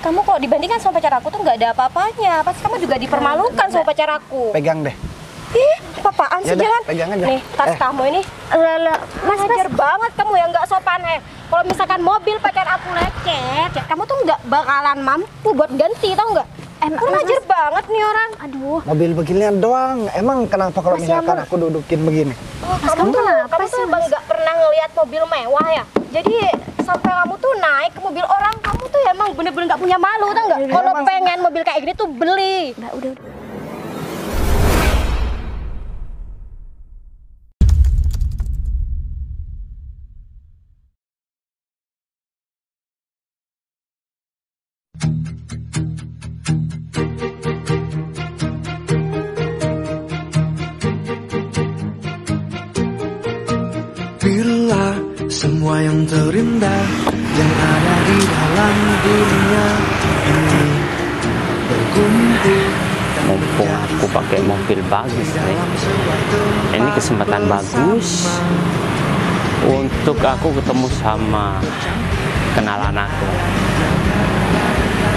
Kamu kok dibandingkan sama pacar aku tuh nggak ada apa-apanya. Pasti kamu juga dipermalukan sama pacar aku. Pegang deh. Ih, apaan sih, Yaudah, Jalan? pegang aja. Nih, tas kamu ini. Mas, ajar banget kamu yang nggak sopan, Kalau misalkan mobil pacar aku lecet, ya kamu tuh nggak bakalan mampu buat ganti, tau nggak? Kurang ajar banget nih orang. Aduh. Mobil beginian doang. Emang kenapa kalau misalkan aku dudukin begini? Kamu tuh emang nggak pernah ngelihat mobil mewah ya? Jadi sampai kamu tuh naik ke mobil orang, kamu tuh emang bener-bener nggak punya malu, tau nggak? Kalau pengen mobil kayak gini tuh beli. Mbak, udah. Bila semua yang terindah yang ada di dalam dunia ini berkumpul. Mumpung aku pakai mobil bagus nih, ini kesempatan bagus untuk aku ketemu sama kenalan aku.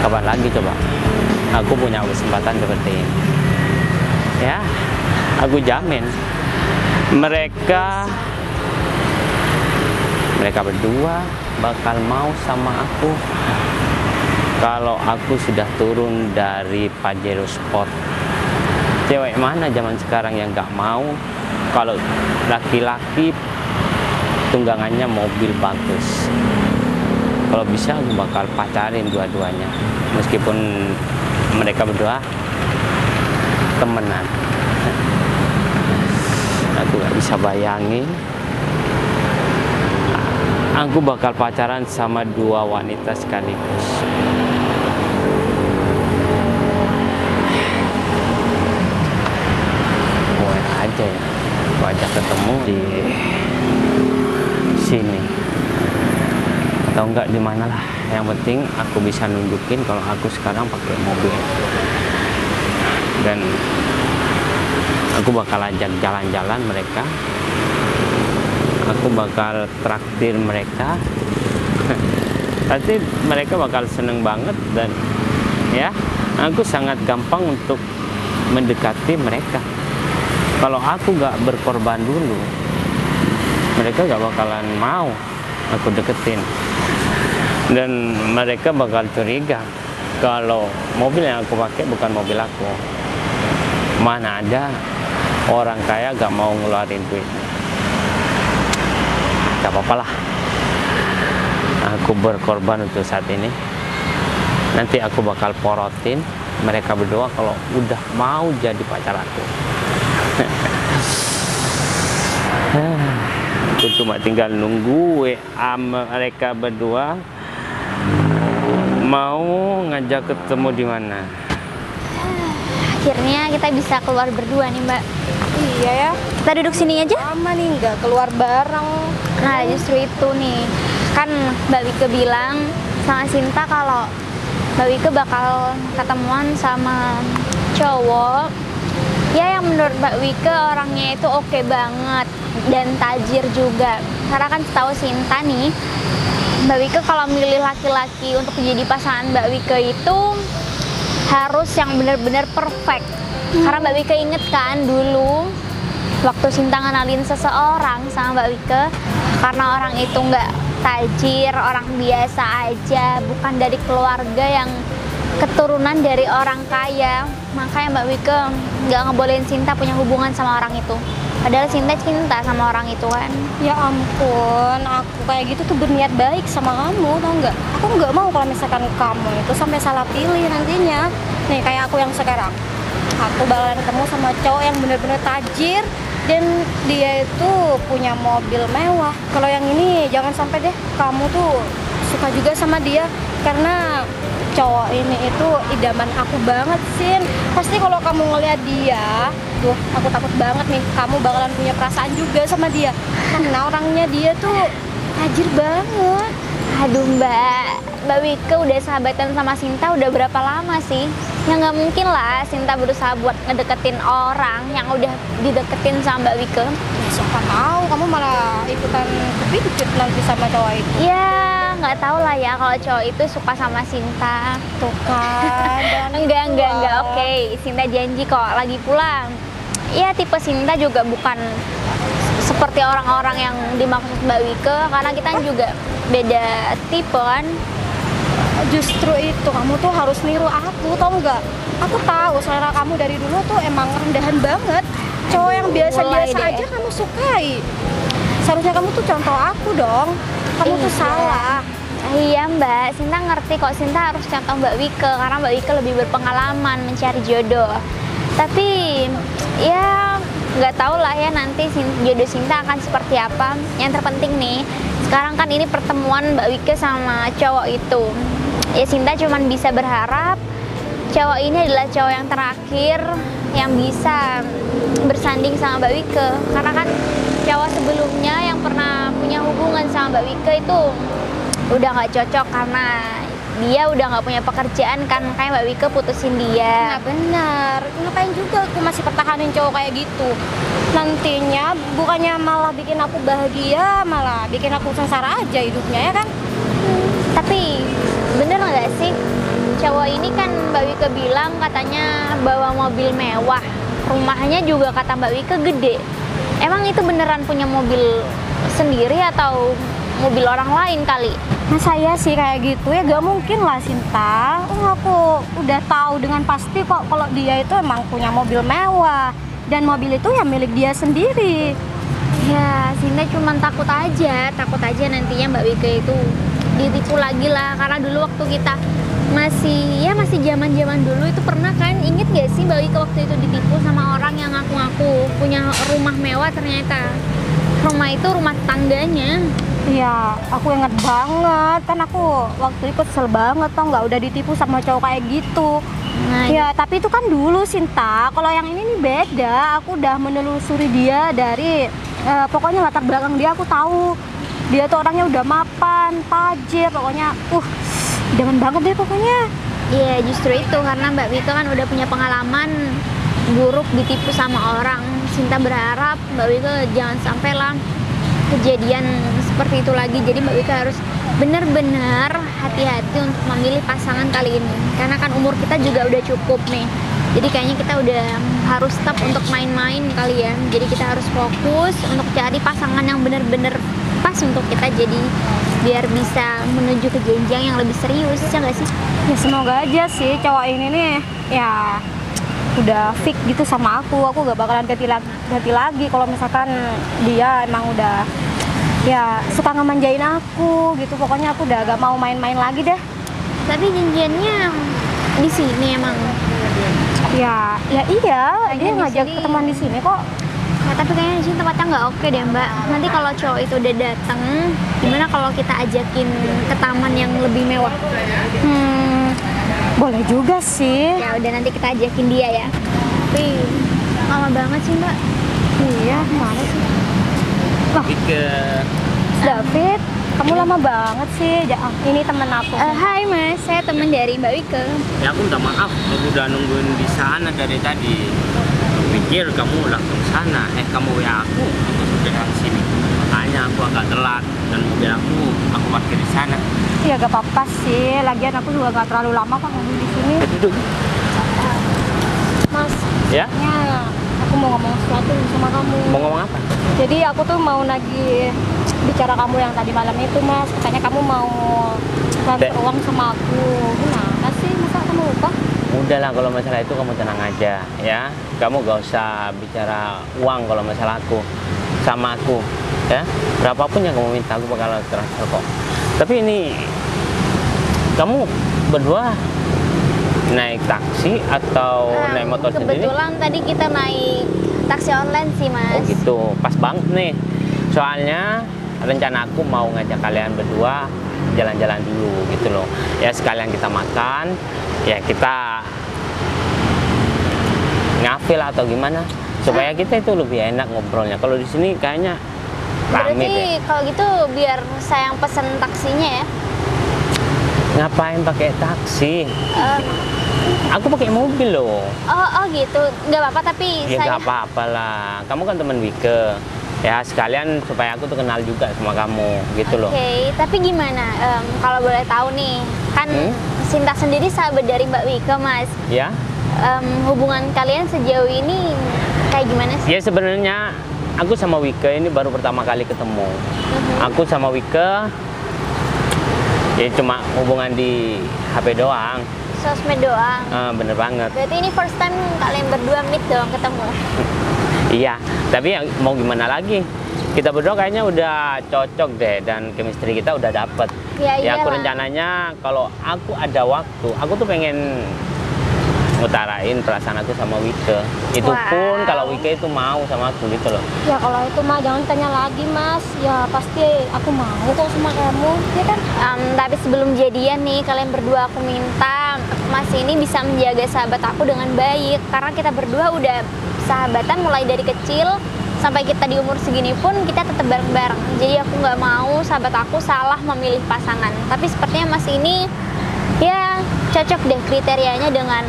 Kapan lagi coba aku punya kesempatan seperti ini? Ya, aku jamin mereka berdua bakal mau sama aku kalau aku sudah turun dari Pajero Sport. Cewek mana zaman sekarang yang nggak mau kalau laki-laki tunggangannya mobil bagus? Kalau bisa aku bakal pacarin dua-duanya, meskipun mereka berdua temenan. Aku nggak bisa bayangin aku bakal pacaran sama dua wanita sekaligus. Boleh aja ya, aku ajak ketemu di sini atau enggak di mana lah. Yang penting aku bisa nunjukin kalau aku sekarang pakai mobil. Dan aku bakal ajak jalan-jalan mereka. Aku bakal traktir mereka. Pasti mereka bakal seneng banget. Dan ya, aku sangat gampang untuk mendekati mereka. Kalau aku gak berkorban dulu, mereka gak bakalan mau aku deketin. Dan mereka bakal curiga kalau mobil yang aku pakai bukan mobil aku. Mana ada orang kaya gak mau ngeluarin duit. Gak apa-apa lah, aku berkorban untuk saat ini. Nanti aku bakal porotin mereka berdua kalau udah mau jadi pacar aku. Aku cuma tinggal nunggu WA mereka berdua mau ngajak ketemu di mana. Akhirnya kita bisa keluar berdua nih, Mbak. Iya ya. Kita duduk sini aja. Lama nih nggak keluar bareng. Nah, justru itu nih. Kan Mbak Wike bilang sama Sinta kalau Mbak Wike bakal ketemuan sama cowok. Ya, yang menurut Mbak Wike orangnya itu oke banget dan tajir juga. Karena kan setahu Sinta nih, Mbak Wike kalau milih laki-laki untuk menjadi pasangan Mbak Wike itu harus yang benar-benar perfect. Karena Mbak Wike inget kan dulu waktu Sinta ngenalin seseorang sama Mbak Wike, karena orang itu nggak tajir, orang biasa aja, bukan dari keluarga yang keturunan dari orang kaya, makanya Mbak Wike nggak ngebolehin Sinta punya hubungan sama orang itu. Padahal Sinta cinta sama orang itu kan. Ya ampun, aku kayak gitu tuh berniat baik sama kamu, tau nggak? Aku nggak mau kalau misalkan kamu itu sampai salah pilih nantinya. Nih kayak aku yang sekarang, aku bakalan ketemu sama cowok yang bener-bener tajir dan dia itu punya mobil mewah. Kalau yang ini jangan sampai deh kamu tuh suka juga sama dia, karena cowok ini itu idaman aku banget, Sin. Pasti kalau kamu ngeliat dia, tuh aku takut banget nih kamu bakalan punya perasaan juga sama dia, karena orangnya dia tuh tajir banget. Aduh Mbak Wike udah sahabatan sama Sinta udah berapa lama sih? Ya nggak mungkin lah Sinta berusaha buat ngedeketin orang yang udah dideketin sama Mbak Wike. Ya, siapa tahu kamu malah ikutan kepincut nanti sama cowok itu. Ya nggak tahu lah ya kalau cowok itu suka sama Sinta. Tuh kan. Enggak, oke. Sinta janji kok. Lagi pula, ya tipe Sinta juga bukan seperti orang-orang yang dimaksud Mbak Wike, karena kita juga beda tipe kan. Justru itu, kamu tuh harus niru aku, tau nggak? Aku tahu selera kamu dari dulu tuh emang rendahan banget. Cowok yang biasa-biasa Mulai deh. aja kamu sukai. Seharusnya kamu tuh contoh aku dong. Kamu tuh Iya. salah. Iya Mbak, Sinta ngerti kok. Sinta harus contoh Mbak Wike karena Mbak Wike lebih berpengalaman mencari jodoh. Tapi ya nggak tahu lah ya nanti jodoh Sinta akan seperti apa. Yang terpenting nih, sekarang kan ini pertemuan Mbak Wike sama cowok itu. Ya Sinta cuman bisa berharap cowok ini adalah cowok yang terakhir yang bisa bersanding sama Mbak Wike. Karena kan cowok sebelumnya yang pernah punya hubungan sama Mbak Wike itu udah nggak cocok karena dia udah nggak punya pekerjaan kan, makanya Mbak Wike putusin dia. Nah benar, ngapain juga aku masih pertahanin cowok kayak gitu. Nantinya bukannya malah bikin aku bahagia, malah bikin aku sengsara aja hidupnya ya kan. Tapi bener nggak sih, cowok ini kan Mbak Wike bilang katanya bawa mobil mewah, rumahnya juga kata Mbak Wike gede. Emang itu beneran punya mobil sendiri atau mobil orang lain kali? Nah saya sih kayak gitu ya gak mungkin lah Sinta. Aku udah tahu dengan pasti kok kalau dia itu emang punya mobil mewah dan mobil itu ya milik dia sendiri. Ya, Sinta cuma takut aja nantinya Mbak Wike itu ditipu lagi lah. Karena dulu waktu kita masih zaman dulu itu pernah kan, inget gak sih Mbak Wike waktu itu ditipu sama orang yang ngaku-ngaku punya rumah mewah, ternyata rumah itu rumah tangganya. Iya, aku inget banget kan aku waktu itu kesel banget tau nggak udah ditipu sama cowok kayak gitu. Nah, Ya tapi itu kan dulu Sinta. Kalau yang ini nih beda. Aku udah menelusuri dia dari pokoknya latar belakang dia aku tahu. Dia tuh orangnya udah mapan, tajir, pokoknya demen banget deh pokoknya. iya justru itu karena Mbak Wike kan udah punya pengalaman buruk ditipu sama orang. Sinta berharap Mbak Wike jangan sampai lah kejadian seperti itu lagi. Jadi Mbak Wike harus benar-benar hati-hati untuk memilih pasangan kali ini. Karena kan umur kita juga udah cukup nih. Jadi kayaknya kita udah harus stop untuk main-main kali ya. Jadi kita harus fokus untuk cari pasangan yang benar-benar pas untuk kita. Jadi biar bisa menuju ke jenjang yang lebih serius, ya nggak sih? Ya semoga aja sih cowok ini nih ya udah fix gitu sama aku gak bakalan ganti lagi kalau misalkan dia emang udah ya suka ngemanjain aku gitu. Pokoknya aku udah gak mau main-main lagi deh. Tapi janjiannya di sini emang. Ya iya, Kayaknya dia di ngajak sini. ketemuan di sini kok. Ya, tapi kayaknya di sini tempatnya nggak oke deh Mbak. Nanti kalau cowok itu udah datang, gimana kalau kita ajakin ke taman yang lebih mewah? Boleh juga sih. Ya udah nanti kita ajakin dia ya. Tapi lama banget sih Mbak. Iya, mana sih? Wike. David, kamu lama banget sih. Ini temen aku. Hai Mas, saya teman dari Mbak Wike. Ya aku minta maaf, aku udah nungguin di sana dari tadi. Aku pikir kamu langsung sana. Kamu WA aku sudah di sini. Makanya aku agak telat dan mobil aku parkir di sana. Ya gak apa-apa sih. Lagian aku juga gak terlalu lama kok nunggu di sini. Duduk. Mas, Ya? aku mau ngomong sesuatu sama kamu. Mau ngomong apa? Jadi aku tuh mau nagih bicara kamu yang tadi malam itu Mas. Katanya kamu mau transfer Dek. uang sama aku. Gimana sih? Masa kamu lupa? Udahlah kalau masalah itu kamu tenang aja ya. Kamu gak usah bicara uang kalau masalah aku sama aku ya. Berapapun yang kamu minta aku bakal transfer kok. Tapi ini kamu berdua naik taksi atau naik motor sendiri? Kebetulan tadi kita naik taksi online sih Mas. Oh gitu, pas banget nih. Soalnya rencana aku mau ngajak kalian berdua jalan-jalan dulu gitu loh. Ya sekalian kita makan, ya kita ngafil atau gimana supaya kita itu lebih enak ngobrolnya. Kalau di sini kayaknya rame Berarti deh. kalau gitu biar saya yang pesen taksinya ya. Ngapain pakai taksi? Aku pakai mobil loh. Oh gitu, nggak apa-apa tapi Ya saya nggak apa-apa lah. Kamu kan teman Wike. Ya sekalian supaya aku tuh kenal juga sama kamu gitu loh. Oke, tapi gimana? Kalau boleh tahu nih, kan Sinta sendiri sahabat dari Mbak Wike, Mas. Ya. Hubungan kalian sejauh ini kayak gimana sih? Ya sebenarnya aku sama Wike ini baru pertama kali ketemu. Aku sama Wike ya cuma hubungan di HP doang. Sosmed doang. Bener banget. Berarti ini first time kalian berdua meet dong ketemu? Iya, tapi yang mau gimana lagi? Kita berdua kayaknya udah cocok deh dan chemistry kita udah dapet. Ya aku rencananya kalau aku ada waktu, aku tuh pengen ngutarain perasaan aku sama Wike. Itu pun kalau Wike itu mau sama aku gitu loh. Ya kalau itu mah jangan tanya lagi Mas. Ya pasti aku mau kok sama kamu, ya kan? Tapi sebelum jadian nih, kalian berdua aku minta Mas ini bisa menjaga sahabat aku dengan baik. Karena kita berdua udah sahabatan mulai dari kecil sampai kita di umur segini pun kita tetap bareng-bareng. Jadi aku nggak mau sahabat aku salah memilih pasangan. Tapi sepertinya Mas ini ya cocok deh kriterianya dengan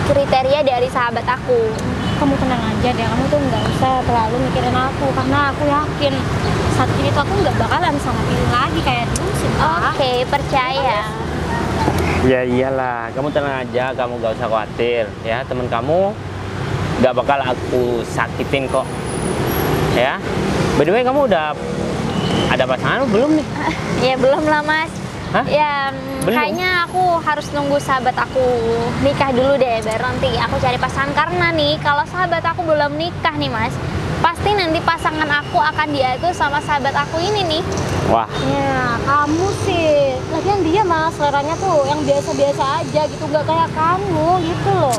kriteria dari sahabat aku. Kamu tenang aja deh, kamu tuh nggak usah terlalu mikirin aku. Karena aku yakin saat ini tuh aku nggak bakalan sama pilih lagi kayak dulu sih. Oke, percaya. Ya iyalah, kamu tenang aja, kamu gak usah khawatir ya. Temen kamu gak bakal aku sakitin kok. Ya, by the way kamu udah ada pasangan belum nih? Ya belum lah Mas. Hah? Ya kayaknya aku harus nunggu sahabat aku nikah dulu deh, baru nanti aku cari pasangan. Karena nih kalau sahabat aku belum nikah nih Mas, pasti nanti pasangan aku akan diatur sama sahabat aku ini nih. Wah. Ya kamu sih, lagian dia Mas seleranya tuh yang biasa-biasa aja gitu, nggak kayak kamu gitu loh.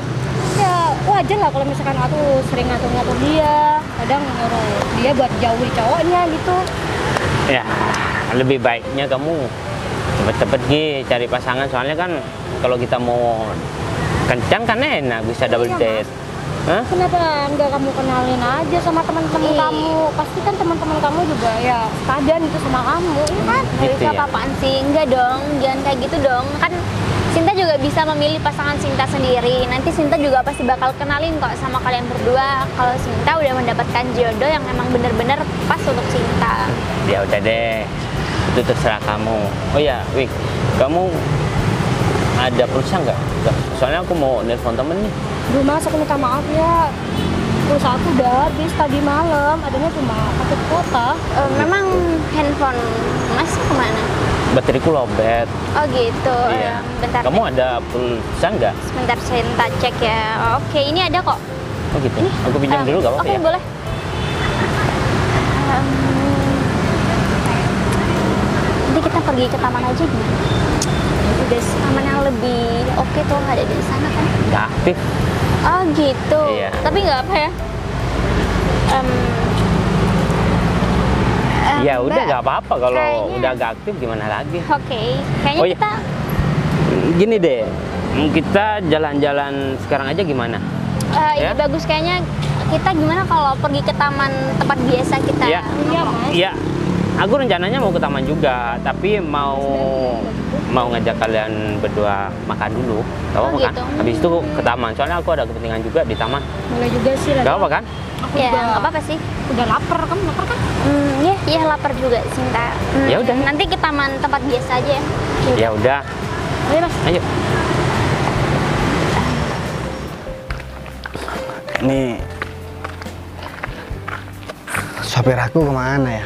Ya wajar lah kalau misalkan aku sering ngatur-ngatur dia, kadang nyuruh dia buat jauhi cowoknya gitu. Ya lebih baiknya kamu cepet-cepet cari pasangan, soalnya kan kalau kita mau kencang kan enak bisa double date. Hah? Kenapa nggak kamu kenalin aja sama teman-teman kamu? Pasti kan teman-teman kamu juga ya padan itu sama kamu, ya kan? Gitu Bisa ya? apa-apaan sih? Enggak dong, jangan kayak gitu dong. Kan Sinta juga bisa memilih pasangan Sinta sendiri. Nanti Sinta juga pasti bakal kenalin kok sama kalian berdua kalau Sinta udah mendapatkan jodoh yang emang bener-bener pas untuk Sinta. Ya udah deh, itu terserah kamu. Oh ya, Wik, kamu ada pulsa nggak? Soalnya aku mau nelpon temen nih. Duh Mas, aku minta maaf ya. Pulsa aku udah habis tadi malam, adanya cuma paket kuota. Memang handphone Mas kemana? Bateriku lowbat. Oh gitu. Iya. Bentar. Kamu ada pulsa nggak? Sebentar Sinta cek ya. Oke, ini ada kok. Oh gitu. Aku pinjam dulu nggak apa-apa Oke, ya? boleh. Nanti kita pergi ke taman aja gimana? Udah taman yang lebih oke tuh ada di sana kan? Nggak aktif. Oh gitu. Iya. Tapi nggak apa ya? Ya udah Mbak, nggak apa-apa kalau kayaknya- udah nggak aktif gimana lagi? Oke, kayaknya Oh, iya. kita Gini deh, kita jalan-jalan sekarang aja gimana? ide Ya? bagus kayaknya. Kita gimana kalau pergi ke taman tempat biasa kita? Ya. Iya Mas. Iya, aku rencananya mau ke taman juga, tapi mau ngajak kalian berdua makan dulu. Gak apa-apa kan? gitu. Habis itu ke taman, soalnya aku ada kepentingan juga di taman. Boleh juga sih lah. Gak apa-apa kan? Aku Ya, juga nggak apa-apa sih. udah lapar, kamu lapar kan? Iya lapar juga Sinta. Ya udah. Nanti ke taman tempat biasa aja ya. Ya udah, Ayo Mas. ayo. Nih, sopir aku kemana ya?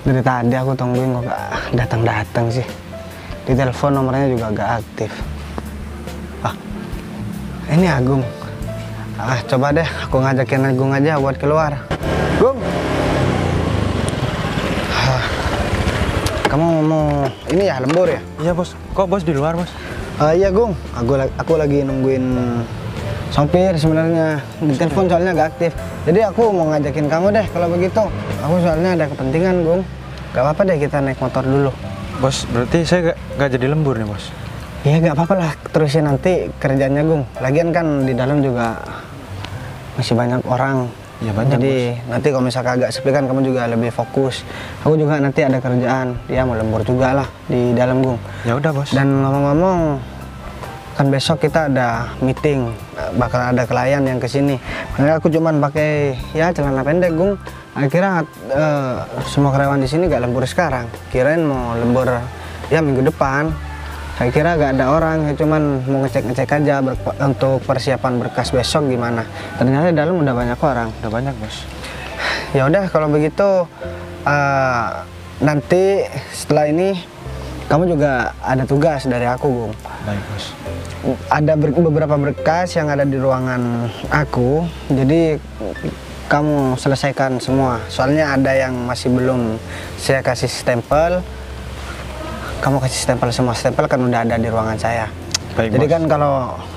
Dari tadi aku tungguin kok gak datang-datang sih. Di telepon nomornya juga gak aktif. Ah, ini Agung. Coba deh aku ngajakin Agung aja buat keluar. Gung, kamu mau ini ya lembur ya? Iya bos, kok bos di luar bos? Iya Gung, aku lagi nungguin sopir sebenarnya. Di telepon soalnya gak aktif. Jadi aku mau ngajakin kamu deh kalau begitu. Aku soalnya ada kepentingan Gung. Gak apa-apa deh kita naik motor dulu. Bos, berarti saya gak jadi lembur nih bos? Ya gak apa-apa lah, terusin nanti kerjanya Gung. Lagian kan di dalam juga masih banyak orang. Ya banyak Jadi nanti kalau misalkan agak sepi kan kamu juga lebih fokus. Aku juga nanti ada kerjaan. Dia mau lembur juga lah di dalam Gung. Ya udah bos. Dan ngomong-ngomong, kan besok kita ada meeting bakal ada klien yang kesini. Makanya aku cuman pakai ya celana pendek, Gung. Akhirnya semua karyawan di sini gak lembur sekarang. Kirain mau lembur ya minggu depan. Saya kira gak ada orang, ya cuman mau ngecek-ngecek aja untuk persiapan berkas besok gimana. Ternyata di dalam udah banyak orang. Udah banyak, Bos. Ya udah kalau begitu nanti setelah ini kamu juga ada tugas dari aku, Gung. Baik, Bos. Ada beberapa berkas yang ada di ruangan aku, jadi kamu selesaikan semua. Soalnya ada yang masih belum saya kasih stempel. Kamu kasih stempel semua, stempel kan udah ada di ruangan saya. Baik, Jadi Bos. kan kalau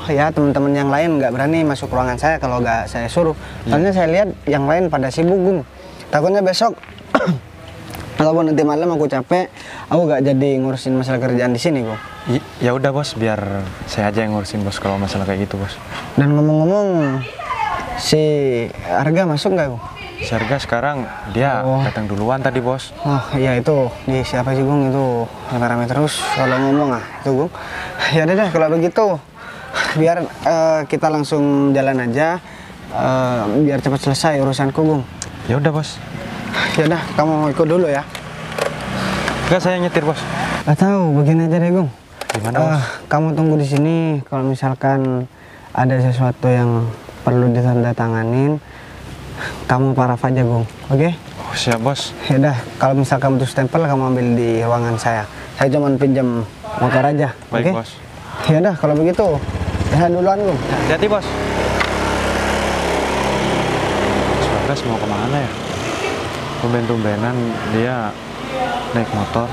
ya teman-teman yang lain nggak berani masuk ruangan saya kalau nggak saya suruh. Soalnya saya lihat yang lain pada sibuk, Gung. Takutnya besok ataupun nanti malam aku capek, aku nggak jadi ngurusin masalah kerjaan di sini, Gung. Ya udah, Bos, biar saya aja yang ngurusin, Bos, kalau masalah kayak gitu, Bos. Dan ngomong-ngomong, si Arga masuk nggak, Gung? Si Arga sekarang dia datang duluan tadi, Bos. Oh iya itu, di siapa sih, Gung? Itu yang rame terus kalau ngomong itu, Gung. Ya udah deh kalau begitu, biar kita langsung jalan aja, biar cepat selesai urusanku, Gung. Ya udah, Bos. Ya udah, kamu ikut dulu ya. Enggak, saya nyetir, Bos. Gak tahu, begini aja deh, Gung. Gimana, Bos? Kamu tunggu di sini. Kalau misalkan ada sesuatu yang perlu ditandatanganin, kamu paraf aja, Gung. Oke? Oh, siap, Bos. Ya udah, kalau misal kamu butuh stempel, kamu ambil di ruangan saya. Saya cuma pinjam motor aja. Baik, oke? Bos. Ya udah, kalau begitu, jalan duluan, Gung. Hati-hati, Bos. Mas Bagas mau kemana ya? Tumben-tumbenan dia naik motor.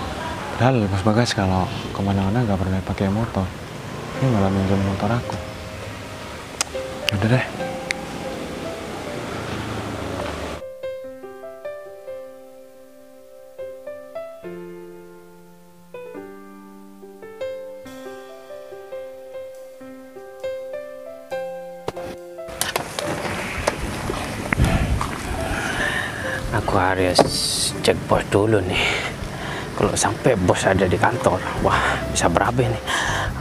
Padahal Mas Bagas kalau kemana-mana nggak pernah pakai motor. Ini malah minjem motor aku. Udah deh. Aku harus cek bos dulu nih. Kalau sampai bos ada di kantor, wah bisa berabe nih.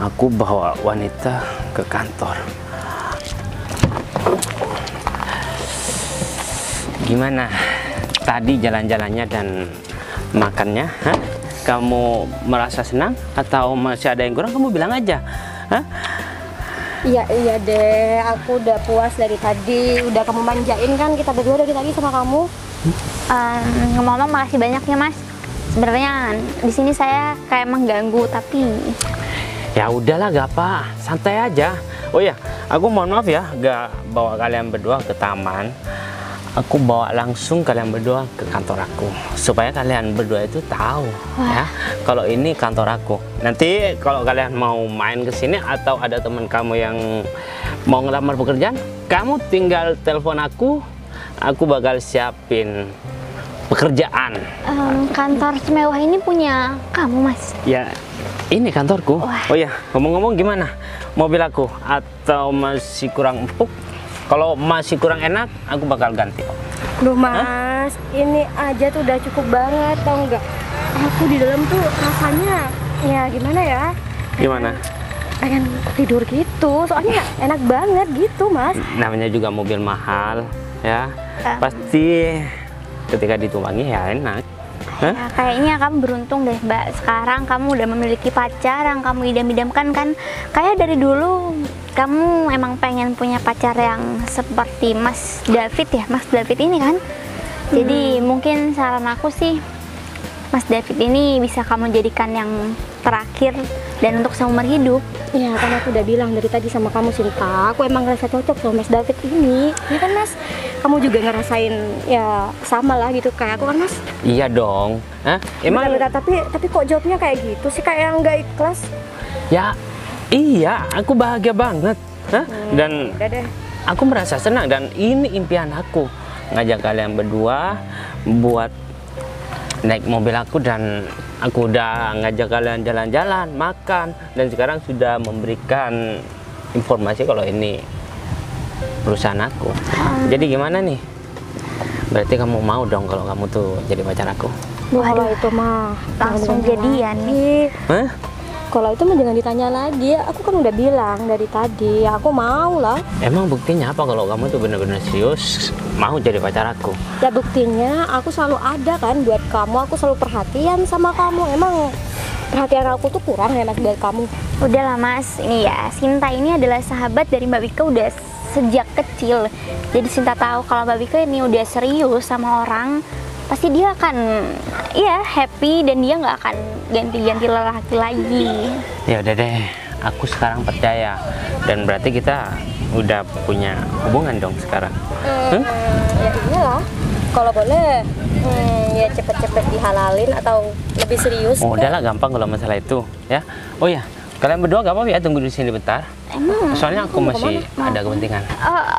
Aku bawa wanita ke kantor. Gimana tadi jalan-jalannya dan makannya? Hah? Kamu merasa senang atau masih ada yang kurang? Kamu bilang aja. Hah? Iya deh, aku udah puas dari tadi. Udah kamu manjain kan kita berdua dari tadi sama kamu. Ngomong-ngomong makasih banyak ya, Mas. Sebenarnya di sini saya kayak mengganggu, tapi Ya udahlah, gak apa, santai aja. Oh ya, aku mohon maaf ya, gak bawa kalian berdua ke taman. Aku bawa langsung kalian berdua ke kantor aku, supaya kalian berdua itu tahu ya kalau ini kantor aku. Nanti kalau kalian mau main ke sini atau ada teman kamu yang mau ngelamar pekerjaan, kamu tinggal telepon aku bakal siapin pekerjaan. kantor semewah ini punya kamu, Mas? Ya, ini kantorku. Wah. Oh ya, ngomong-ngomong gimana mobil aku? Atau masih kurang empuk? Kalau masih kurang enak, aku bakal ganti. Duh Mas, ini aja tuh udah cukup banget, tau nggak? Aku di dalam tuh rasanya, ya gimana ya? Gimana? Pengen tidur gitu, soalnya enak banget gitu, Mas. Namanya juga mobil mahal, ya. Pasti ketika ditumpangi ya enak. Hah? Ya, kayaknya kamu beruntung deh, Mbak. Sekarang kamu udah memiliki pacar yang kamu idam-idamkan kan. Kayak dari dulu kamu emang pengen punya pacar yang seperti Mas David ya, Mas David ini kan. Jadi mungkin saran aku sih, Mas David ini bisa kamu jadikan yang terakhir dan untuk seumur hidup. Ya kan aku udah bilang dari tadi sama kamu, Sinta, aku emang ngerasa cocok sama Mas David ini. Ya kan Mas? Kamu juga ngerasain ya sama lah gitu kayak aku kan, Mas? Iya dong. Hah? Emang Bentar, tapi kok jawabnya kayak gitu sih, kayak yang nggak ikhlas? ya iya, aku bahagia banget. Hah? Dan Udah deh. aku merasa senang dan ini impian aku, ngajak kalian berdua buat naik mobil aku, dan aku udah ngajak kalian jalan-jalan, makan, dan sekarang sudah memberikan informasi kalau ini perusahaan aku. Jadi gimana nih? Berarti kamu mau dong kalau kamu tuh jadi pacar aku? Kalau itu mah Langsung jangan jadian nih. Hah? Kalau itu mah jangan ditanya lagi. Aku kan udah bilang dari tadi, aku mau lah. Emang buktinya apa kalau kamu tuh bener-bener serius mau jadi pacar aku? Ya buktinya aku selalu ada kan buat kamu. Aku selalu perhatian sama kamu. Emang perhatian aku tuh kurang ya Mas buat kamu? Udahlah Mas, ini ya, Sinta ini adalah sahabat dari Mbak Wika udah sejak kecil. Jadi Sinta tahu kalau Mbak Wika ini udah serius sama orang, pasti dia akan ya happy dan dia nggak akan ganti-ganti lelaki lagi. Ya udah deh, aku sekarang percaya dan berarti kita udah punya hubungan dong sekarang. Ya iyalah. Kalau boleh, ya cepet-cepet dihalalin atau lebih serius. Oh, udahlah gampang kalau masalah itu ya. Oh ya, kalian berdua gak apa-apa ya tunggu di sini bentar. Emang? Soalnya aku mau masih kemana? ada kepentingan.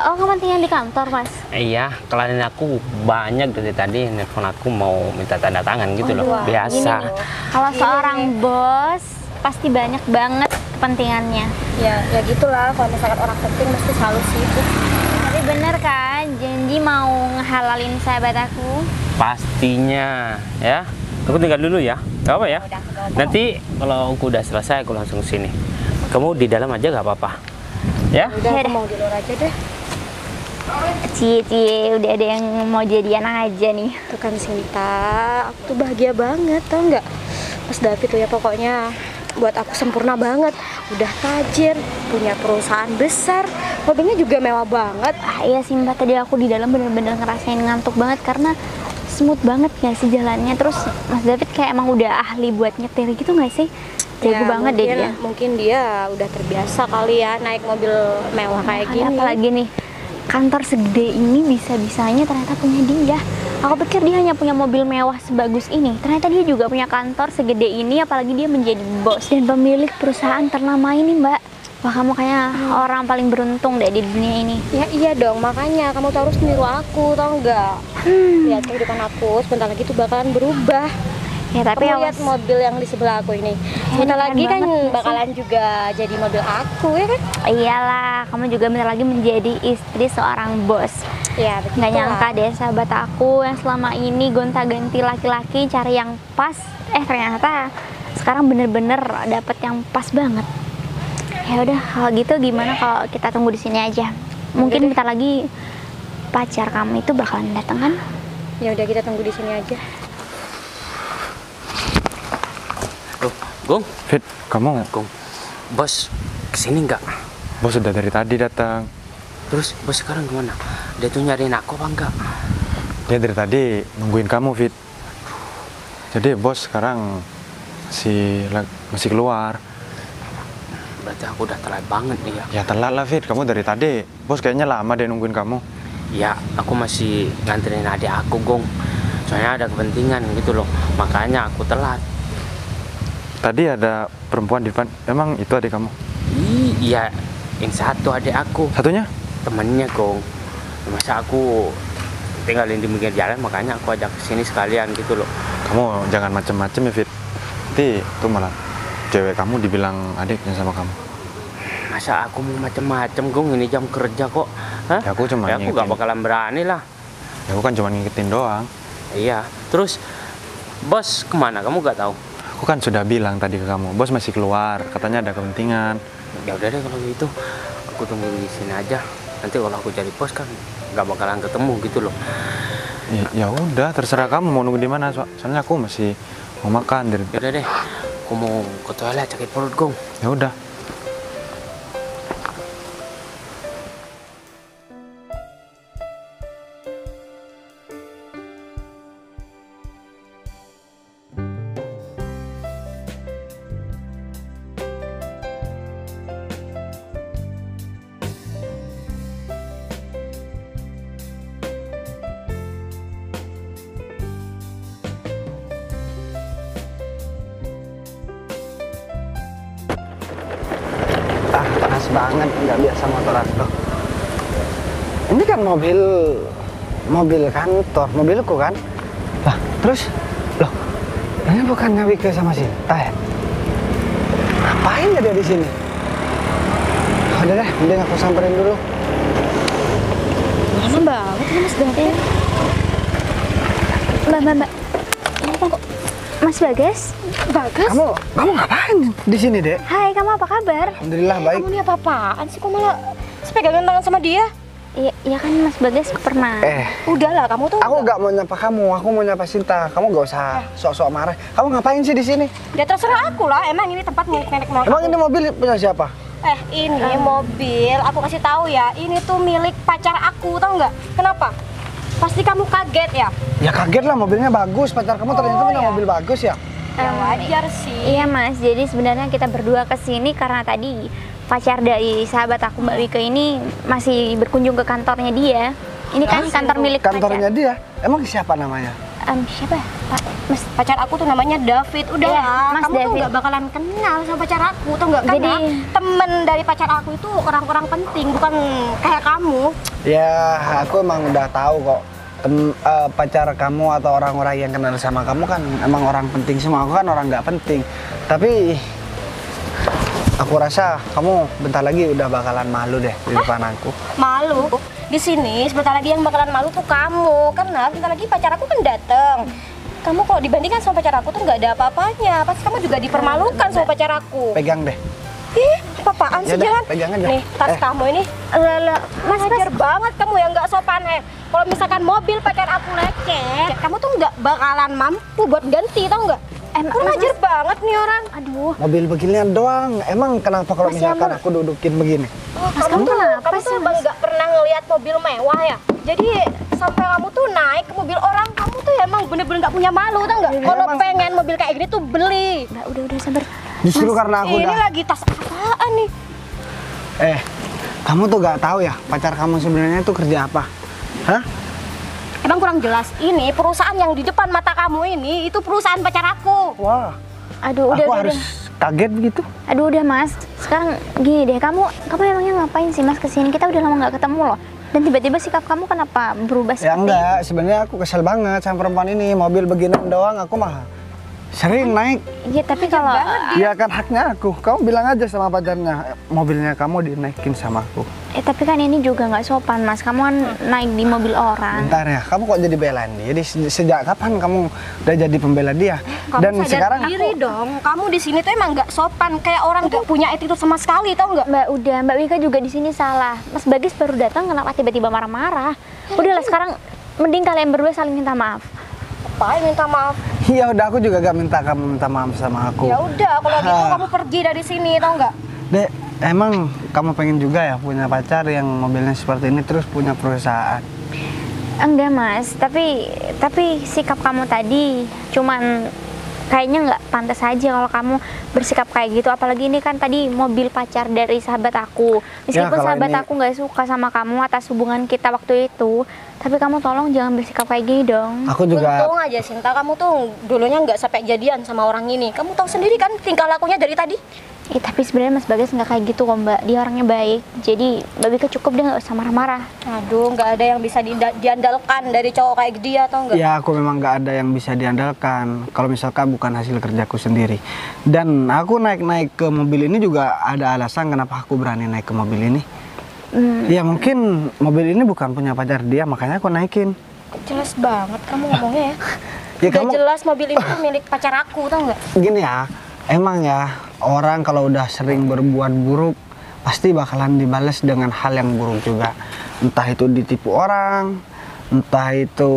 Oh, kepentingan di kantor Mas? Iya, klien aku banyak dari tadi nelfon aku mau minta tanda tangan gitu loh. wah, Gini Biasa. nih, kalau seorang bos pasti banyak banget kepentingannya. Ya gitulah. Kalau misalkan orang penting mesti selalu sibuk. Tapi bener kan, janji mau ngehalalin sahabat aku? Pastinya ya. Aku tinggal dulu ya. Gak apa ya? Udah, gak apa-apa. Nanti kalau aku udah selesai aku langsung sini. Kamu di dalam aja gak apa-apa. Ya? Udah, aku Yaudah. mau di luar aja deh. Cie, udah ada yang mau jadian aja nih. Tuh kan Sinta, aku tuh bahagia banget, tau nggak? Mas David tuh ya pokoknya buat aku sempurna banget. Udah tajir, punya perusahaan besar, mobilnya juga mewah banget. Iya sih Mbak, tadi aku di dalam bener-bener ngerasain ngantuk banget karena smooth banget gak sih jalannya. Terus Mas David kayak emang udah ahli buat nyetir gitu gak sih? Jago Ya, banget deh dia. Mungkin dia udah terbiasa kali ya naik mobil mewah kayak Makanya gini. apalagi nih, kantor segede ini bisa-bisanya ternyata punya dia. Aku pikir dia hanya punya mobil mewah sebagus ini. Ternyata dia juga punya kantor segede ini, apalagi dia menjadi bos dan pemilik perusahaan ternama ini, Mbak. Wah, kamu kayaknya orang paling beruntung deh di dunia ini. Ya iya dong, makanya kamu tuh harus niru aku, tau nggak? Lihat kehidupan aku, sebentar lagi tuh bakalan berubah. Ya tapi Kamu lihat awas. mobil yang di sebelah aku ini. Sebentar keren lagi kan banget nggak sih? bakalan juga jadi mobil aku ya kan? Iyalah, kamu juga bentar lagi menjadi istri seorang bos. Ya begitu. Nggak nyangka deh sahabat aku yang selama ini gonta-ganti laki-laki cari yang pas. Ternyata sekarang bener-bener dapet yang pas banget. Ya udah, kalau gitu gimana kalau kita tunggu di sini aja? Mungkin bentar lagi pacar kamu itu bakalan datang kan? Ya udah kita tunggu di sini aja. Loh, Gung, Fit, kamu Gung. Bos kesini nggak? bos sudah dari tadi datang. Terus bos sekarang kemana? Dia tuh nyariin aku apa enggak? Dia dari tadi nungguin kamu, Fit. Jadi bos sekarang masih keluar. Berarti aku udah telat banget nih ya. Ya telat lah, Fit. Kamu dari tadi. Bos kayaknya lama deh nungguin kamu. Ya, aku masih nganterin adik aku, Gung. Soalnya ada kepentingan gitu loh. Makanya aku telat. Tadi ada perempuan di depan. Emang itu adik kamu? Iya, yang satu adik aku. Satunya? Temennya, Gung. Masa aku tinggalin di pinggir jalan, makanya aku ajak kesini sekalian gitu loh. Kamu jangan macem-macem ya, Fit. Nanti tuh malah cewek kamu dibilang adiknya sama kamu. Masa aku mau macem-macem, Gung? Ini jam kerja kok. Hah? Ya, aku cuma Ya, aku gak ngingetin. bakalan berani lah. Ya aku kan cuma ngingetin doang. Iya. Terus bos kemana? Kamu gak tahu? Aku kan sudah bilang tadi ke kamu, bos masih keluar, katanya ada kepentingan. Ya udah deh kalau gitu. Aku tunggu di sini aja. Nanti kalau aku jadi bos kan gak bakalan ketemu gitu loh. Ya udah, terserah kamu mau nunggu di mana. Soalnya aku masih mau makan. Ya udah deh. Aku mau ke toilet sakit perut, Gung. Ya udah. Panas banget, nggak biasa motor aku. Ini kan mobil kantor, mobilku kan. Lah, terus, loh, ini bukannya Wika sama Sinta ya? Ngapain ya dia di sini? Udah deh, mending aku samperin dulu. Lama banget kan Mas David. Mbak. Kenapa kok? Mas Bagas. Bagas? Kamu ngapain di sini, Dek? Hai, kamu apa kabar? Alhamdulillah baik. Kamu ini apa-apaan sih? Kok malah sepegangan tangan sama dia? Iya kan Mas Bagas pernah. Udahlah, kamu tuh Aku nggak mau nyapa kamu, aku mau nyapa Sinta. Kamu nggak usah sok-sok marah. Kamu ngapain sih di sini? ya terserah aku lah. Emang ini tempat milik nenek moyang Emang aku. ini mobil punya siapa? Ini mobil, aku kasih tahu ya, ini tuh milik pacar aku, tau nggak? Kenapa? Pasti kamu kaget ya? Ya kaget lah, mobilnya bagus. Pacar kamu ternyata punya ya. mobil bagus ya? Ya wajar sih. Iya Mas, jadi sebenarnya kita berdua kesini karena tadi pacar dari sahabat aku Mbak Wike ini masih berkunjung ke kantornya dia. Ini kan kantor milik Kantornya dia? Emang siapa namanya? Siapa? Pak Mas. Pacar aku tuh namanya David. Udah Iya, lah, Mas kamu tuh David. nggak bakalan kenal sama pacar aku, tau nggak? Karena Jadi- temen dari pacar aku itu orang-orang penting, bukan kayak kamu. Ya, aku emang udah tahu kok. Pacar kamu atau orang-orang yang kenal sama kamu kan emang orang penting semua. Aku kan orang nggak penting. Tapi aku rasa kamu bentar lagi udah bakalan malu deh di depan aku. Malu? Di sini sebentar lagi yang bakalan malu tuh kamu, karena bentar lagi pacar aku kan dateng. Kamu kok dibandingkan sama pacar aku tuh nggak ada apa-apanya. Pasti kamu juga dipermalukan sama pacar aku. Pegang deh. Ih, apa-apaan sih, Yaudah, jangan. pegang aja. Nih, tas kamu ini. Mas, ajar banget kamu yang nggak sopan, Kalau misalkan mobil pacar aku lecet, kamu tuh nggak bakalan mampu buat ganti, tau nggak? Kurang Mas, ajar banget nih orang. Aduh. Mobil beginian doang. Emang kenapa kalau Mas, misalkan ya, aku dudukin begini? kamu kenapa kamu sih, tuh Mas? nggak pernah ngelihat mobil mewah ya? Jadi sampai kamu tuh naik ke mobil orang, kamu tuh emang bener-bener nggak punya malu, tau nggak? Kalau emang- pengen mobil kayak gini tuh beli. Mbak, udah sabar. Justru karena aku Ini udah... lagi tas apaan nih? Kamu tuh gak tahu ya pacar kamu sebenarnya itu kerja apa? Hah? Emang kurang jelas. Ini perusahaan yang di depan mata kamu ini itu perusahaan pacar aku. Wah, Aduh, aku udah. harus kaget begitu. Aduh, udah Mas. Sekarang gini deh, kamu emangnya ngapain sih Mas kesini? Kita udah lama nggak ketemu loh. Dan tiba-tiba sikap kamu kenapa berubah Ya seperti enggak, sebenarnya aku kesel banget sama perempuan ini. Mobil beginian doang aku mah sering naik. Iya, tapi kalau Ya kan haknya aku. Kamu bilang aja sama pacarnya, mobilnya kamu dinaikin sama aku. tapi kan ini juga nggak sopan Mas. Kamu kan naik di mobil orang. Bentar ya, kamu kok jadi belain dia? Sejak kapan kamu udah jadi pembela dia? Kamu Dan sadar sekarang diri dong. Kamu di sini tuh emang nggak sopan, kayak orang nggak punya attitude sama sekali, tau nggak? Mbak Wika juga di sini salah. Mas Bagis baru datang kenapa tiba-tiba marah-marah? Udahlah sekarang mending kalian berdua saling minta maaf. Apa yang minta maaf? ya udah aku juga gak minta kamu minta maaf sama aku. Ya udah, kalau gitu kamu pergi dari sini, tau nggak? Dek, emang kamu pengen juga ya punya pacar yang mobilnya seperti ini terus punya perusahaan? Enggak Mas, tapi sikap kamu tadi cuman kayaknya nggak pantas aja kalau kamu bersikap kayak gitu. Apalagi ini kan tadi mobil pacar dari sahabat aku. Meskipun kalau sahabat ini- aku nggak suka sama kamu atas hubungan kita waktu itu, tapi kamu tolong jangan bersikap kayak gini dong. Aku juga Untung aja Sinta, kamu tuh dulunya nggak sampai jadian sama orang ini. Kamu tahu sendiri kan tingkah lakunya dari tadi. Tapi sebenarnya Mas Bagas nggak kayak gitu kok Mbak. Dia orangnya baik. Jadi Mbak Bika cukup dia nggak usah marah-marah. Aduh, nggak ada yang bisa diandalkan dari cowok kayak dia, tau nggak? ya aku memang gak ada yang bisa diandalkan kalau misalkan bukan hasil kerjaku sendiri. Dan aku naik-naik ke mobil ini juga ada alasan kenapa aku berani naik ke mobil ini. Ya mungkin mobil ini bukan punya pacar dia, makanya aku naikin. Jelas banget kamu ngomongnya ya. Ya Udah kamu jelas mobil ini tuh milik pacar aku, tau nggak? gini ya, emang ya orang kalau udah sering berbuat buruk pasti bakalan dibalas dengan hal yang buruk juga. Entah itu ditipu orang, entah itu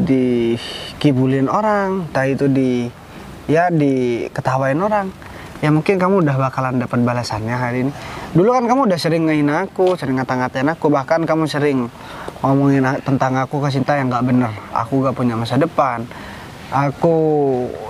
dikibulin orang, entah itu diketawain orang. Ya mungkin kamu udah bakalan dapat balasannya hari ini. Dulu kan kamu udah sering ngehina aku, sering ngata-ngatain aku, bahkan kamu sering ngomongin tentang aku ke Sinta yang nggak bener. Aku gak punya masa depan. Aku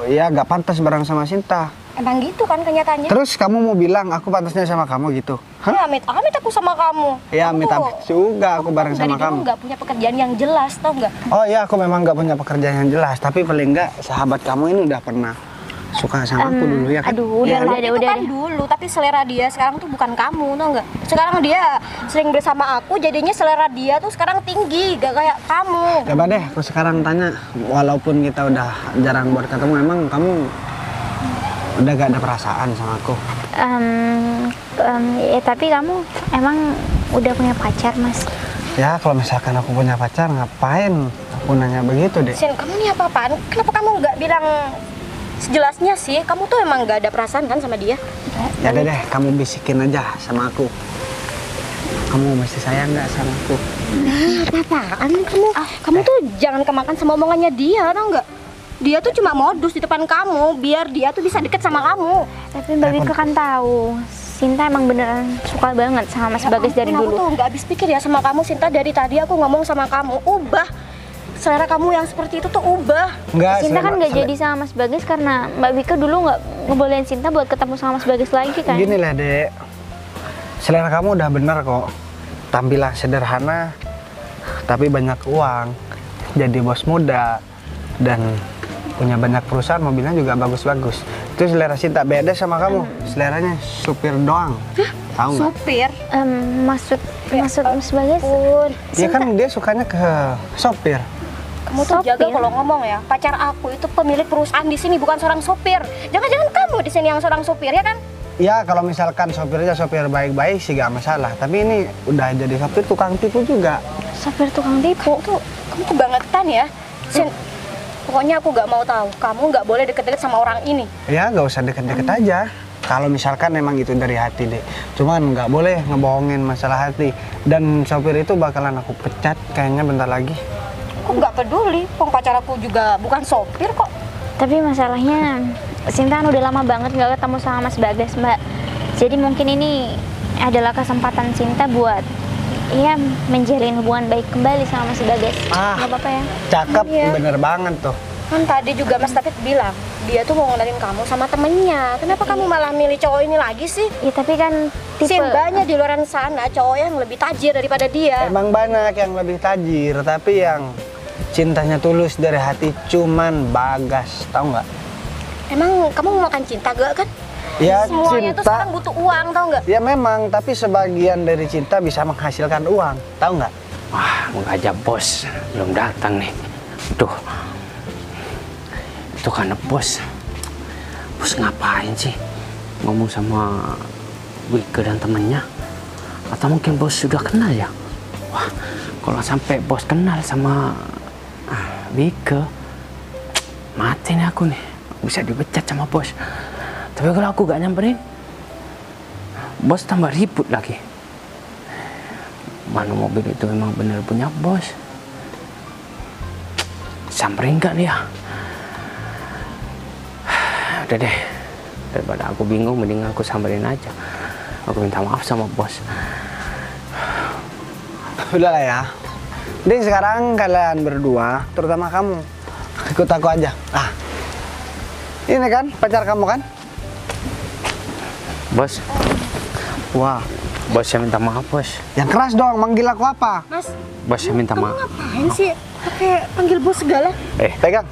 ya gak pantas bareng sama Sinta. Emang gitu kan kenyataannya? Terus kamu mau bilang aku pantasnya sama kamu gitu? Hah? Ya, amit aku sama kamu. Ya Kamu amit-amit tuh- juga aku bareng dari sama dulu kamu. nggak punya pekerjaan yang jelas, tau nggak? Oh iya, aku memang gak punya pekerjaan yang jelas, tapi paling nggak sahabat kamu ini udah pernah suka sama aku dulu ya kan? Aduh, Ya, Itu kan dulu, tapi selera dia sekarang tuh bukan kamu, tau nggak? Sekarang dia sering bersama aku, jadinya selera dia tuh sekarang tinggi, gak kayak kamu. Coba deh, aku sekarang tanya, walaupun kita udah jarang buat ketemu, emang kamu udah gak ada perasaan sama aku? Ya tapi kamu emang udah punya pacar Mas? Ya kalau misalkan aku punya pacar, ngapain aku nanya begitu deh? Sin, kamu nih apa-apaan? Kenapa kamu nggak bilang Sejelasnya sih, kamu tuh emang gak ada perasaan kan sama dia? Ya udah deh, kamu bisikin aja sama aku. Kamu masih sayang nggak sama aku? Apa-apaan kamu tuh jangan kemakan sama omongannya dia, tau nggak? Dia tuh cuma modus di depan kamu, biar dia tuh bisa deket sama kamu. Tapi Mbak Wika kan tahu, Sinta emang beneran suka banget sama Mas Bagas dari Aku dulu. tuh nggak habis pikir ya sama kamu, Sinta. Dari tadi aku ngomong sama kamu, ubah. Selera kamu yang seperti itu tuh ubah. Enggak, Sinta kan nggak jadi sama Mas Bagas karena Mbak Wika dulu nggak ngebolehin Sinta buat ketemu sama Mas Bagas lagi kan? Gini lah, Dek. Selera kamu udah bener kok. Tampilan sederhana, tapi banyak uang. Jadi bos muda dan punya banyak perusahaan, mobilnya juga bagus-bagus. Itu selera Sinta, beda sama kamu. Seleranya supir doang. Tahu nggak? Supir. Maksud Mas Bagas? Dia kan dia sukanya ke sopir. Kamu tuh Sopir? jaga kalau ngomong ya. Pacar aku itu pemilik perusahaan di sini, bukan seorang sopir. Jangan-jangan kamu di sini yang seorang sopir ya kan? Ya kalau misalkan sopirnya sopir baik-baik sih gak masalah. Tapi ini udah jadi sopir tukang tipu juga. Sopir tukang tipu? Kamu kebangetan ya. Sin, pokoknya aku gak mau tahu. Kamu gak boleh deket-deket sama orang ini. Ya gak usah deket-deket aja. Kalau misalkan memang itu dari hati deh. Cuman nggak boleh ngebohongin masalah hati. Dan sopir itu bakalan aku pecat kayaknya bentar lagi. Aku nggak peduli. Pacar aku juga bukan sopir kok. Tapi masalahnya Sinta kan udah lama banget nggak ketemu sama Mas Bagas, Mbak. Jadi mungkin ini adalah kesempatan Sinta buat ya menjalin hubungan baik kembali sama Mas Bagas. Nggak apa-apa ya? Cakep, Iya. bener banget tuh. Kan tadi juga Mas David bilang dia tuh mau ngenalin kamu sama temennya. Kenapa kamu malah milih cowok ini lagi sih? Ya tapi kan tipe Banyak di luar sana cowok yang lebih tajir daripada dia. Emang banyak yang lebih tajir, tapi yang cintanya tulus dari hati cuman Bagas, tahu nggak? Emang kamu mau makan cinta gak kan? Ya Semuanya tuh sekarang butuh uang, tau nggak? Ya memang, tapi sebagian dari cinta bisa menghasilkan uang, tahu nggak? Wah, mengajak bos belum datang nih. Duh, itu karena bos ngapain sih ngomong sama Wika dan temennya? Atau mungkin bos sudah kenal ya? Wah, kalau sampai bos kenal sama Wika, mati nih aku nih, bisa dipecat sama bos. Tapi kalau aku gak nyamperin, bos tambah ribut lagi. Mana mobil itu memang benar punya bos? Samperin gak nih ya? Udah deh, daripada aku bingung, mending aku samperin aja. Aku minta maaf sama bos. Udah lah ya. Jadi sekarang kalian berdua, terutama kamu, ikut aku aja. Ini kan pacar kamu kan? Bos, Wah, bos saya minta maaf bos. yang keras dong, manggil aku apa? Mas, Bos saya minta maaf. ngapain sih pakai panggil bos segala?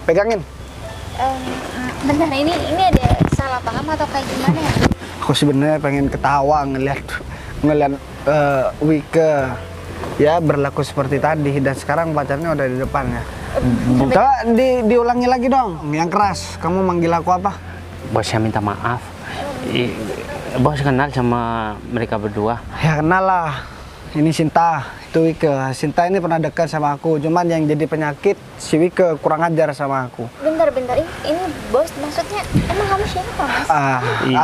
Pegangin. bentar ini ada salah paham atau kayak gimana ya? Aku sebenarnya pengen ketawa ngeliat Wika ya berlaku seperti tadi, dan sekarang pacarnya udah di depannya. Coba diulangi lagi dong, yang keras. Kamu manggil aku apa? Bos saya minta maaf. Bos kenal sama mereka berdua. Ya kenal lah. Ini Sinta, itu Wika. Sinta ini pernah dekat sama aku, cuman yang jadi penyakit si Wika kurang ajar sama aku. Bentar, ini bos maksudnya emang kamu siapa Mas?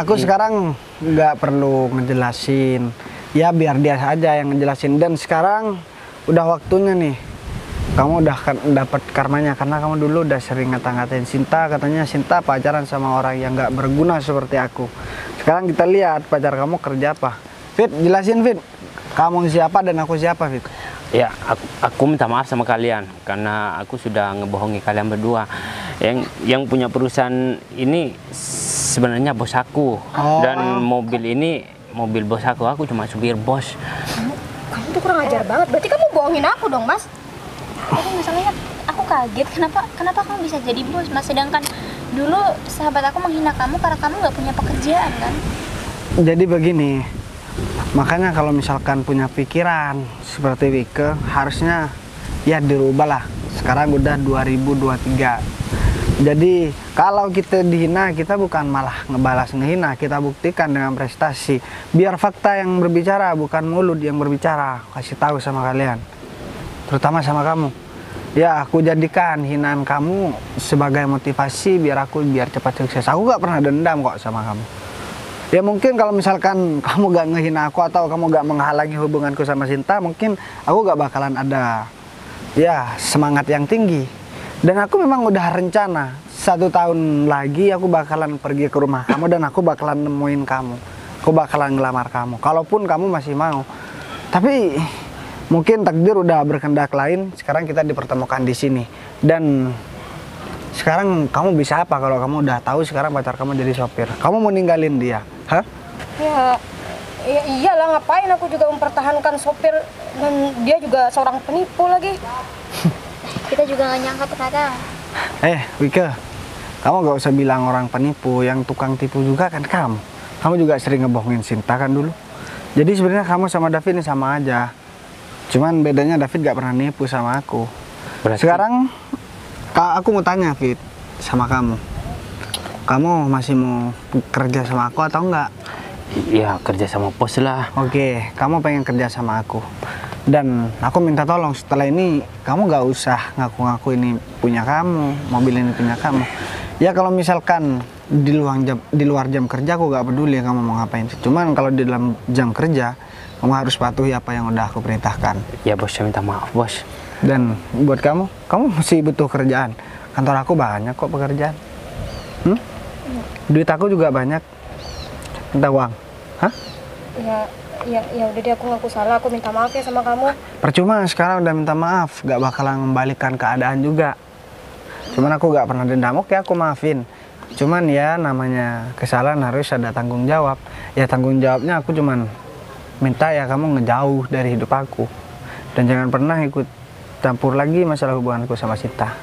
Aku sekarang nggak perlu ngejelasin. Ya biar dia aja yang ngejelasin. Dan sekarang udah waktunya nih. Kamu udah dapat karmanya karena kamu dulu udah sering ngata-ngatain Sinta, katanya Sinta pacaran sama orang yang nggak berguna seperti aku. Sekarang kita lihat pacar kamu kerja apa. Fit, jelasin Fit. Kamu siapa dan aku siapa, Fit? Ya, aku minta maaf sama kalian karena aku sudah ngebohongi kalian berdua. Yang punya perusahaan ini sebenarnya bos aku. Dan mobil ini mobil bos aku cuma supir bos. Kamu tuh kurang ajar banget. Berarti kamu bohongin aku dong, Mas. Tapi masalahnya aku kaget kenapa kamu bisa jadi bos Mas, sedangkan dulu sahabat aku menghina kamu karena kamu nggak punya pekerjaan kan? Jadi begini, makanya kalau misalkan punya pikiran seperti Wika, harusnya ya dirubah lah. Sekarang udah 2023. Jadi kalau kita dihina, kita bukan malah ngebalas ngehina, kita buktikan dengan prestasi. Biar fakta yang berbicara, bukan mulut yang berbicara. Kasih tahu sama kalian, terutama sama kamu. ya aku jadikan hinaan kamu sebagai motivasi biar cepat sukses. Aku gak pernah dendam kok sama kamu. Ya mungkin kalau misalkan kamu gak ngehina aku atau kamu gak menghalangi hubunganku sama Sinta, mungkin aku gak bakalan ada ya semangat yang tinggi. Dan aku memang udah rencana 1 tahun lagi aku bakalan pergi ke rumah kamu dan aku bakalan nemuin kamu. Aku bakalan ngelamar kamu, kalaupun kamu masih mau. Tapi mungkin takdir udah berkehendak lain, sekarang kita dipertemukan di sini. Dan sekarang kamu bisa apa kalau kamu udah tahu sekarang pacar kamu jadi sopir? Kamu mau ninggalin dia? Hah? Ya, ya iyalah, ngapain aku juga mempertahankan sopir dan dia juga seorang penipu lagi. Kita juga gak nyangka ternyata. Wike, kamu gak usah bilang orang penipu, yang tukang tipu juga kan kamu. Kamu juga sering ngebohongin Sinta kan dulu. Jadi sebenarnya kamu sama David ini sama aja. Cuman bedanya David gak pernah nipu sama aku. Berarti... Sekarang aku mau tanya Fit sama kamu. Kamu masih mau kerja sama aku atau enggak? Ya kerja sama bos lah. Oke, kamu pengen kerja sama aku. Dan aku minta tolong setelah ini kamu gak usah ngaku-ngaku ini punya kamu, mobil ini punya kamu. Ya kalau misalkan di luar jam kerja aku gak peduli kamu mau ngapain. Cuman kalau di dalam jam kerja kamu harus patuhi apa yang udah aku perintahkan. Ya bos, saya minta maaf bos. Dan buat kamu masih butuh kerjaan. Kantor aku banyak kok pekerjaan. Duit aku juga banyak. Minta uang. Hah? Ya udah deh, aku ngaku salah, aku minta maaf ya sama kamu. Percuma sekarang udah minta maaf, gak bakalan membalikan keadaan juga. Cuman aku gak pernah dendam, oke aku maafin. Cuman ya namanya kesalahan harus ada tanggung jawab. Ya tanggung jawabnya aku cuman minta ya kamu ngejauh dari hidup aku. Dan jangan pernah ikut campur lagi masalah hubunganku sama Sinta.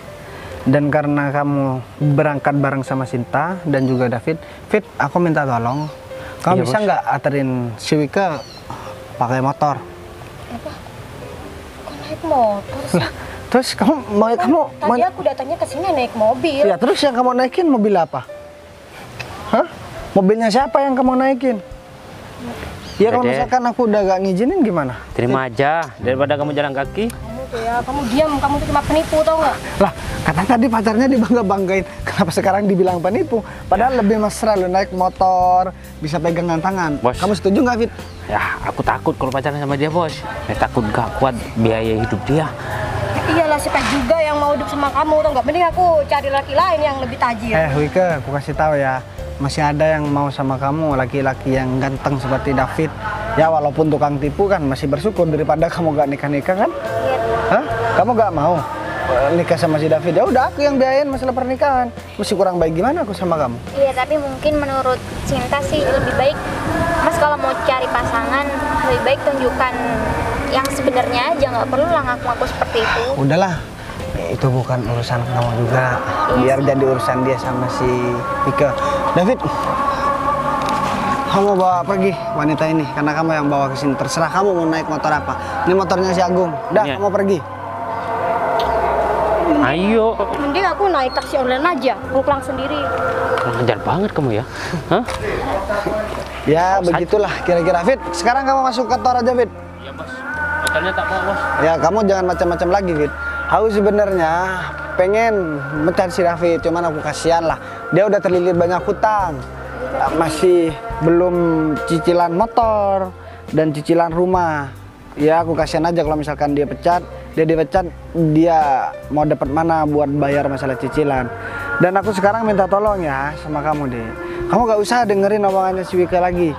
Dan karena kamu berangkat bareng sama Sinta dan juga David, Fit, aku minta tolong. Kamu Iya, bisa bos. nggak anterin si Wike pakai motor? Apa? Kok naik motor sih? Terus Tadi aku datangnya ke sini naik mobil. ya terus yang kamu naikin mobil apa? Hah? Mobilnya siapa yang kamu naikin? Ya kalau Dede. misalkan aku udah gak ngizinin gimana? Terima aja daripada kamu jalan kaki. Kamu tuh ya, kamu diam, kamu tuh cuma penipu tau nggak? Lah, kata tadi pacarnya dibangga-banggain. Kenapa sekarang dibilang penipu? Padahal lebih mesra lo naik motor, bisa pegangan tangan. Bos. Kamu setuju nggak, Fit? Ya aku takut kalau pacaran sama dia bos. Ya takut gak kuat biaya hidup dia. Ya iyalah, siapa juga yang mau hidup sama kamu tau nggak? Mending aku cari laki lain yang lebih tajir. Wike, aku kasih tahu ya. Masih ada yang mau sama kamu, laki-laki yang ganteng seperti David. Ya walaupun tukang tipu kan masih bersyukur daripada kamu gak nikah-nikah kan? Iya. Hah? Kamu gak mau nikah sama si David? Ya udah aku yang biayain masalah pernikahan. Mesti kurang baik gimana aku sama kamu? Iya, tapi mungkin menurut Sinta sih lebih baik Mas kalau mau cari pasangan lebih baik tunjukkan yang sebenarnya aja, nggak perlu lah ngaku-ngaku seperti itu. Udahlah, itu bukan urusan kamu juga. Biar jadi urusan dia sama si Wike. David, kamu bawa pergi wanita ini karena kamu yang bawa ke sini. Terserah kamu mau naik motor apa. Ini motornya si Agung. Udah, Iya. kamu pergi. Ayo. Mending aku naik taksi online aja, aku pulang sendiri. Lancar banget kamu ya. Hah? Ya, begitulah kira-kira. Fit, sekarang kamu masuk kantor aja, Fit. Iya bos. Motornya tak mau bos. Ya, kamu jangan macam-macam lagi, Fit. Aku sebenarnya pengen mencari si David, cuman aku kasihan lah. Dia udah terlilit banyak hutang. Masih belum cicilan motor dan cicilan rumah. Ya, aku kasihan aja kalau misalkan dia dipecat, dia mau dapat mana buat bayar masalah cicilan. Dan aku sekarang minta tolong ya sama kamu deh. Kamu gak usah dengerin omongannya si Wike lagi.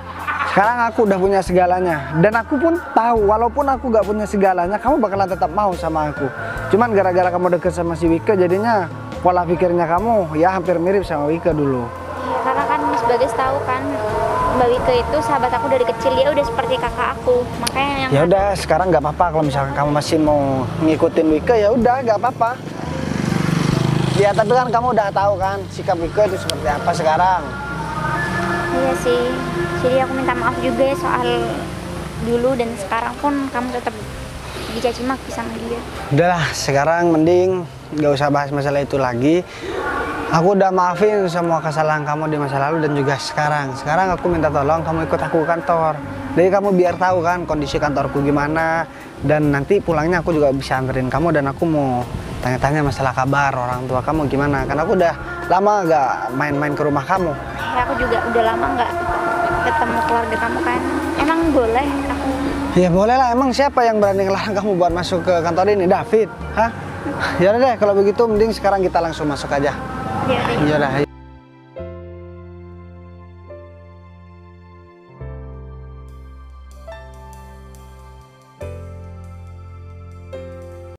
Sekarang aku udah punya segalanya. Dan aku pun tahu walaupun aku gak punya segalanya, kamu bakalan tetap mau sama aku. Cuman gara-gara kamu deket sama si Wike, jadinya pola pikirnya kamu ya hampir mirip sama Wike dulu. Iya, karena kan Mas Bagas tahu kan Mbak Wike itu sahabat aku dari kecil, dia udah seperti kakak aku. Makanya yang Ya udah, sekarang nggak apa-apa kalau misalkan kamu masih mau ngikutin Wike, ya udah nggak apa-apa. Ya tapi kan kamu udah tahu kan sikap Wike itu seperti apa sekarang. Iya sih. Jadi aku minta maaf juga ya soal dulu dan sekarang pun kamu tetap dicaci maki sama dia. Udahlah, sekarang mending nggak usah bahas masalah itu lagi. Aku udah maafin semua kesalahan kamu di masa lalu dan juga sekarang. Sekarang aku minta tolong kamu ikut aku ke kantor. Jadi kamu biar tahu kan kondisi kantorku gimana. Dan nanti pulangnya aku juga bisa anterin kamu dan aku mau tanya-tanya masalah kabar orang tua kamu gimana. Karena aku udah lama gak main-main ke rumah kamu. Ya, aku juga udah lama nggak ketemu keluarga kamu kan. Emang boleh aku? Ya boleh lah, emang siapa yang berani ngelarang kamu buat masuk ke kantor ini? David? Hah? Ya udah deh, kalau begitu mending sekarang kita langsung masuk aja. Ya, Ya udah.